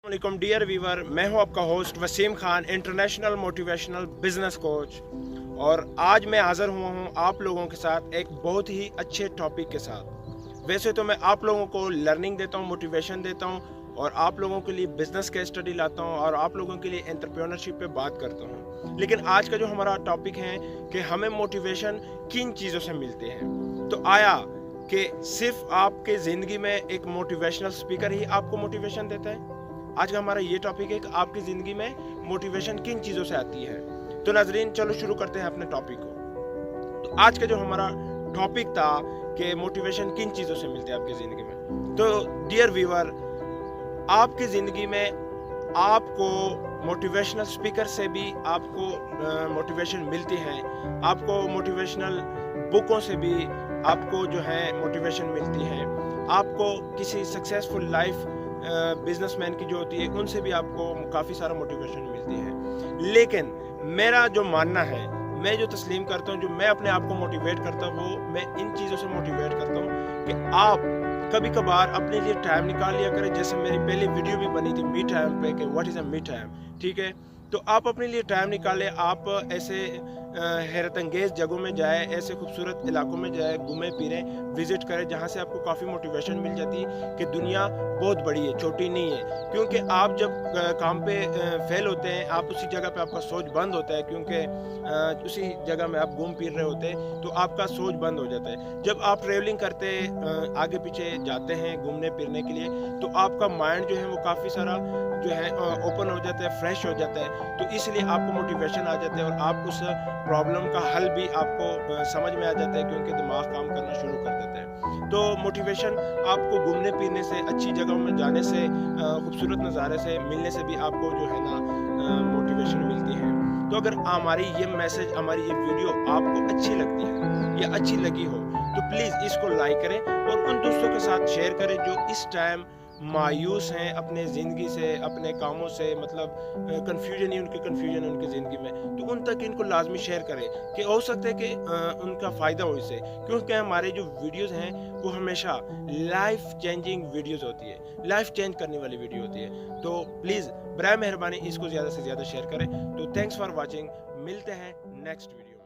वालेकुम dear Weaver, मैं हूं आपका host Waseem Khan, international motivational business coach. और आज मैं हाज़िर हुआ हूं आप लोगों के साथ एक बहुत ही अच्छे टॉपिक के साथ। वैसे तो मैं आप लोगों को लर्निंग देता हूं, मोटिवेशन देता हूं और आप लोगों के लिए बिजनेस केस स्टडी लाता हूं और आप लोगों के लिए एंटरप्रेन्योरशिप पे बात करता हूं। लेकिन आज का जो हमारा टॉपिक है कि हमें मोटिवेशन किन चीज़ों से मिलते हैं, तो आया कि सिर्फ आपके ज़िंदगी में एक मोटिवेशनल स्पीकर ही आपको मोटिवेशन देता है। आज का हमारा ये टॉपिक है कि आपकी ज़िंदगी में मोटिवेशन किन चीज़ों से आती है। तो नाजरीन, चलो शुरू करते हैं अपने टॉपिक को। तो आज का जो हमारा टॉपिक था कि मोटिवेशन किन चीज़ों से मिलते हैं आपकी ज़िंदगी में, तो डियर व्यूअर, आपकी ज़िंदगी में आपको मोटिवेशनल स्पीकर से भी आपको मोटिवेशन मिलती है, आपको मोटिवेशनल बुकों से भी आपको जो है मोटिवेशन मिलती है, आपको किसी सक्सेसफुल लाइफ बिजनेसमैन की जो होती है उनसे भी आपको काफ़ी सारा मोटिवेशन मिलती है। लेकिन मेरा जो मानना है, मैं जो तस्लीम करता हूँ, जो मैं अपने आप को मोटिवेट करता हूँ, मैं इन चीज़ों से मोटिवेट करता हूँ कि आप कभी कभार अपने लिए टाइम निकाल लिया करें। जैसे मेरी पहली वीडियो भी बनी थी मी टाइम पे कि what is a me time, ठीक है। तो आप अपने लिए टाइम निकालें, आप ऐसे हैरत अंगेज़ जगहों में जाए, ऐसे खूबसूरत इलाकों में जाए, घूमें फिरें, विज़िट करें, जहाँ से आपको काफ़ी मोटिवेशन मिल जाती है कि दुनिया बहुत बड़ी है, छोटी नहीं है। क्योंकि आप जब काम पे फेल होते हैं, आप उसी जगह पे आपका सोच बंद होता है, क्योंकि उसी जगह में आप घूम फिर रहे होते हैं, तो आपका सोच बंद हो जाता है। जब आप ट्रैवलिंग करते आगे पीछे जाते हैं घूमने फिरने के लिए, तो आपका माइंड जो है वो काफ़ी सारा जो है ओपन हो जाता है, फ्रेश हो जाता है। तो इसलिए आपको मोटिवेशन आ जाता है और आप उस प्रॉब्लम का हल भी आपको समझ में आ जाता है, क्योंकि दिमाग काम करना शुरू कर देता है। तो मोटिवेशन आपको घूमने फिरने से, अच्छी जगहों में जाने से, खूबसूरत नज़ारे से मिलने से भी आपको जो है ना मोटिवेशन मिलती है। तो अगर हमारी ये मैसेज, हमारी ये वीडियो आपको अच्छी लगती है या अच्छी लगी हो, तो प्लीज़ इसको लाइक करें और उन दोस्तों के साथ शेयर करें जो इस टाइम मायूस हैं अपने ज़िंदगी से, अपने कामों से, मतलब कन्फ्यूजन ही कन्फ्यूजन है उनकी ज़िंदगी में। तो उन तक इनको लाजमी शेयर करें कि हो सकता है कि उनका फ़ायदा हो इससे, क्योंकि हमारे जो वीडियोज़ हैं वो हमेशा लाइफ चेंजिंग वीडियोज़ होती है, लाइफ चेंज करने वाली वीडियो होती है। तो प्लीज़ बराए मेहरबानी इसको ज़्यादा से ज़्यादा शेयर करें। तो थैंक्स फॉर वॉचिंग, मिलते हैं नेक्स्ट वीडियो।